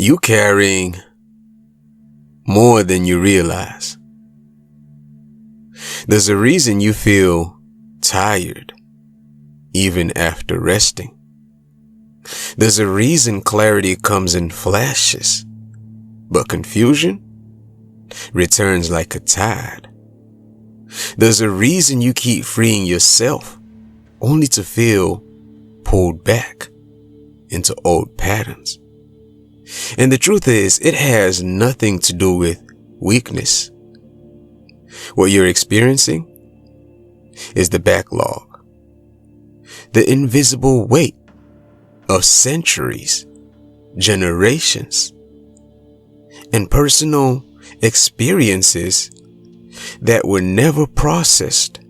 You carrying more than you realize. There's a reason you feel tired even after resting. There's a reason clarity comes in flashes, but confusion returns like a tide. There's a reason you keep freeing yourself only to feel pulled back into old patterns. And the truth is, it has nothing to do with weakness. What you're experiencing is the backlog, the invisible weight of centuries, generations, and personal experiences that were never processed,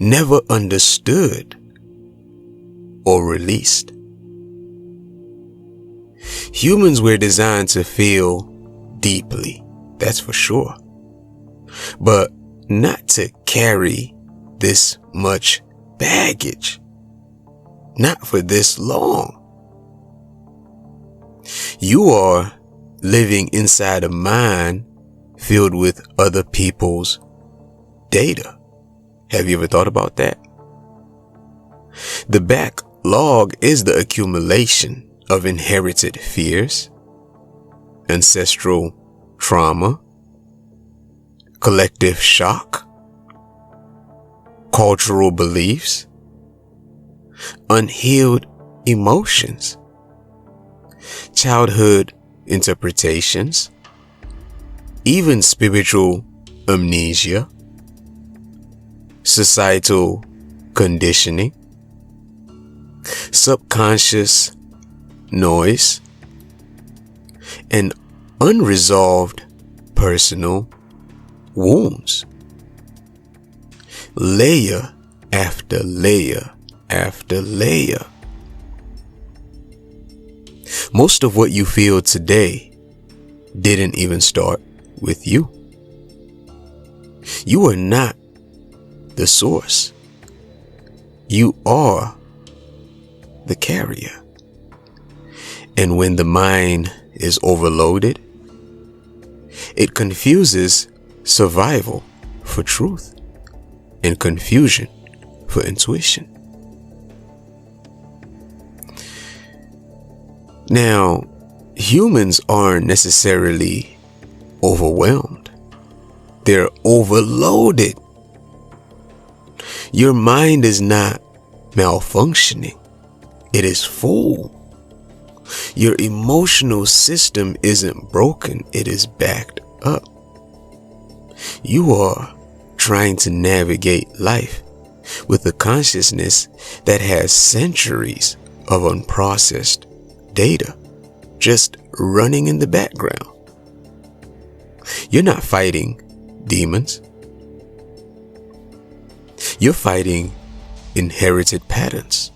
never understood, or released. Humans were designed to feel deeply, that's for sure, but not to carry this much baggage, not for this long. You are living inside a mind filled with other people's data. Have you ever thought about that? The backlog is the accumulation of inherited fears, ancestral trauma, collective shock, cultural beliefs, unhealed emotions, childhood interpretations, even spiritual amnesia, societal conditioning, subconscious noise, and unresolved personal wounds. Layer after layer after layer. Most of what you feel today didn't even start with you. You are not the source. You are the carrier. And when the mind is overloaded, it confuses survival for truth and confusion for intuition. Now, humans aren't necessarily overwhelmed. They're overloaded. Your mind is not malfunctioning. It is full. Your emotional system isn't broken. It is backed up. You are trying to navigate life with a consciousness that has centuries of unprocessed data just running in the background. You're not fighting demons. You're fighting inherited patterns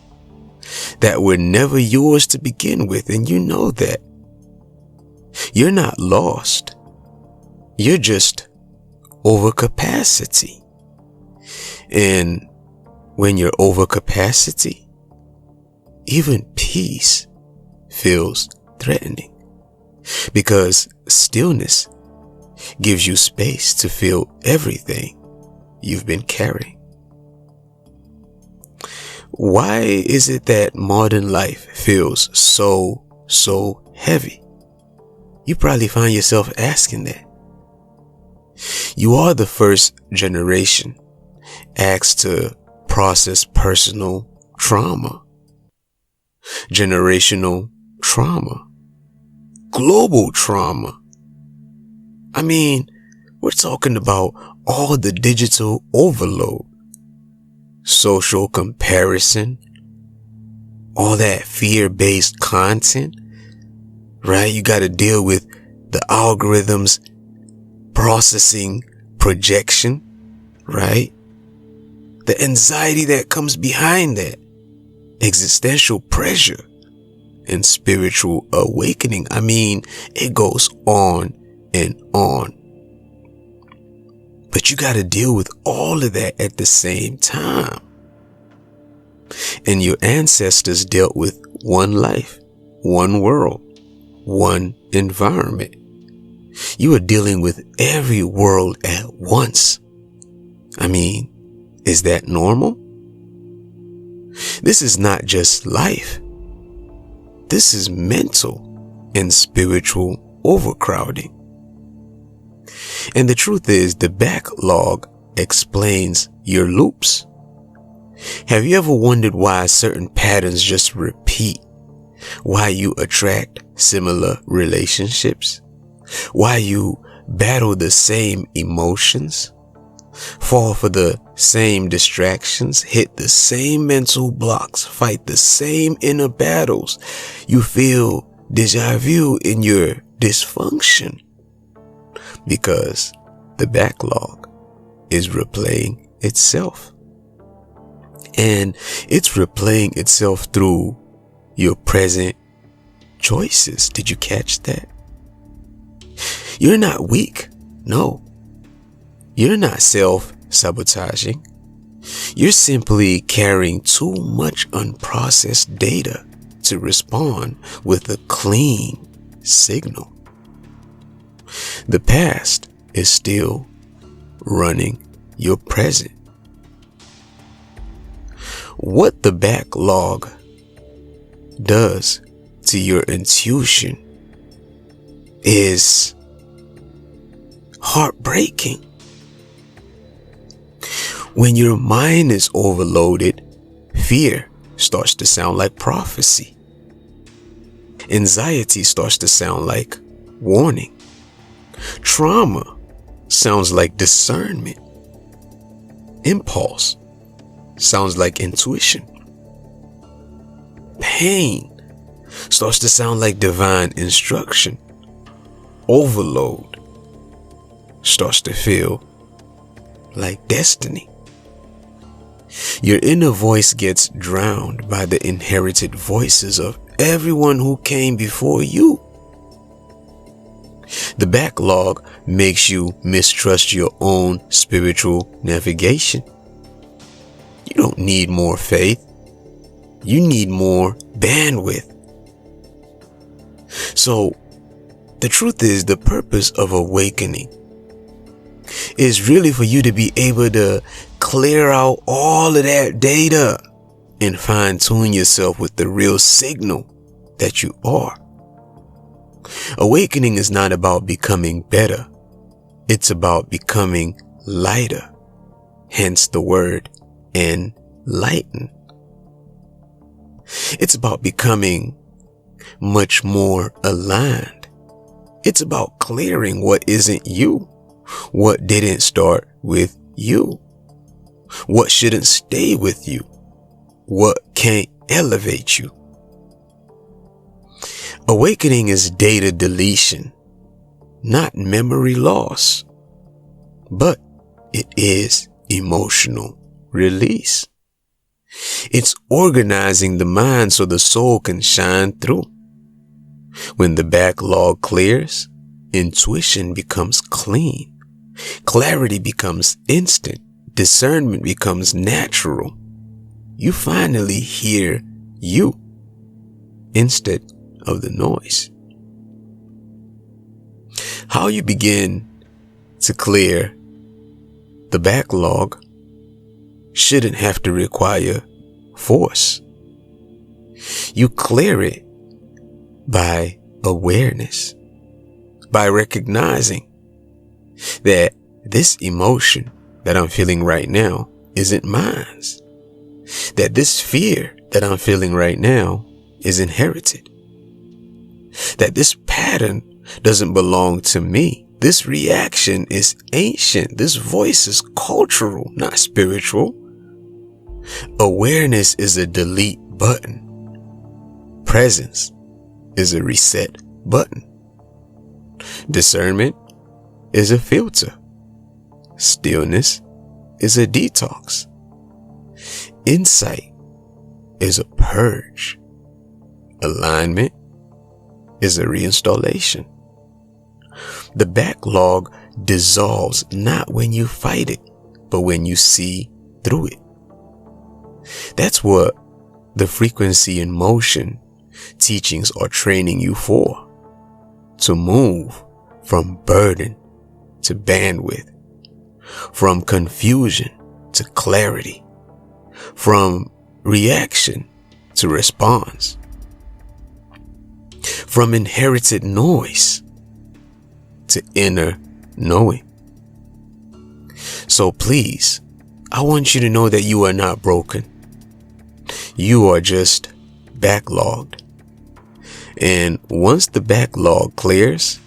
that were never yours to begin with, and you know that. You're not lost. You're just overcapacity. And when you're overcapacity, even peace feels threatening, because stillness gives you space to feel everything you've been carrying. Why is it that modern life feels so heavy? You probably find yourself asking that. You are the first generation asked to process personal trauma, generational trauma, global trauma. I mean, we're talking about all the digital overload, social comparison, all that fear-based content, right? You got to deal with the algorithms processing projection, right? The anxiety that comes behind that, existential pressure, and spiritual awakening. I mean, it goes on and on. But you got to deal with all of that at the same time. And your ancestors dealt with one life, one world, one environment. You are dealing with every world at once. I mean, is that normal? This is not just life. This is mental and spiritual overcrowding. And the truth is, the backlog explains your loops. Have you ever wondered why certain patterns just repeat? Why you attract similar relationships? Why you battle the same emotions? Fall for the same distractions? Hit the same mental blocks? Fight the same inner battles? You feel déjà vu in your dysfunction because the backlog is replaying itself. And it's replaying itself through your present choices. Did you catch that? You're not weak. No. You're not self-sabotaging. You're simply carrying too much unprocessed data to respond with a clean signal. The past is still running your present. What the backlog does to your intuition is heartbreaking. When your mind is overloaded, fear starts to sound like prophecy. Anxiety starts to sound like warning. Trauma sounds like discernment. Impulse sounds like intuition. Pain starts to sound like divine instruction. Overload starts to feel like destiny. Your inner voice gets drowned by the inherited voices of everyone who came before you. The backlog makes you mistrust your own spiritual navigation. You don't need more faith. You need more bandwidth. So, the truth is, the purpose of awakening is really for you to be able to clear out all of that data and fine-tune yourself with the real signal that you are. Awakening is not about becoming better. It's about becoming lighter. Hence the word enlighten. It's about becoming much more aligned. It's about clearing what isn't you, what didn't start with you, what shouldn't stay with you, what can't elevate you. Awakening is data deletion, not memory loss, but it is emotional release. It's organizing the mind so the soul can shine through. When the backlog clears, intuition becomes clean. Clarity becomes instant. Discernment becomes natural. You finally hear you instead of the noise. How you begin to clear the backlog shouldn't have to require force. You clear it by awareness, by recognizing that this emotion that I'm feeling right now isn't mine, that this fear that I'm feeling right now is inherited, that this pattern doesn't belong to me. This reaction is ancient. This voice is cultural, not spiritual. Awareness is a delete button. Presence is a reset button. Discernment is a filter. Stillness is a detox. Insight is a purge. Alignment is a reinstallation. The backlog dissolves not when you fight it, but when you see through it. That's what the frequency in motion teachings are training you for. to move from burden to bandwidth, from confusion to clarity, from reaction to response, from inherited noise to inner knowing. So please, I want you to know that you are not broken. You are just backlogged. And once the backlog clears,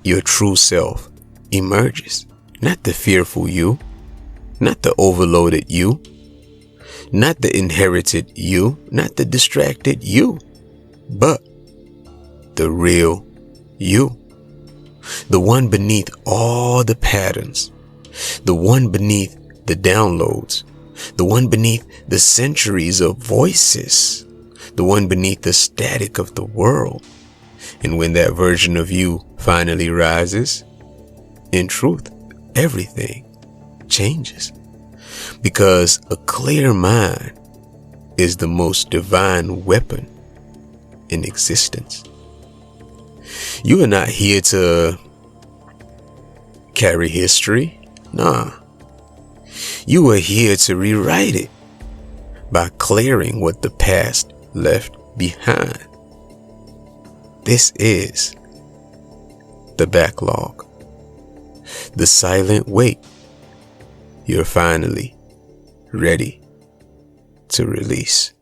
your true self emerges. Not the fearful you, not the overloaded you, not the inherited you, not the distracted you, but the real you. The one beneath all the patterns, the one beneath the downloads, the one beneath the centuries of voices, the one beneath the static of the world. And when that version of you finally rises, in truth, everything changes. Because a clear mind is the most divine weapon in existence. You are not here to carry history. Nah. You are here to rewrite it by clearing what the past left behind. This is the backlog. The silent wait. You're finally ready to release.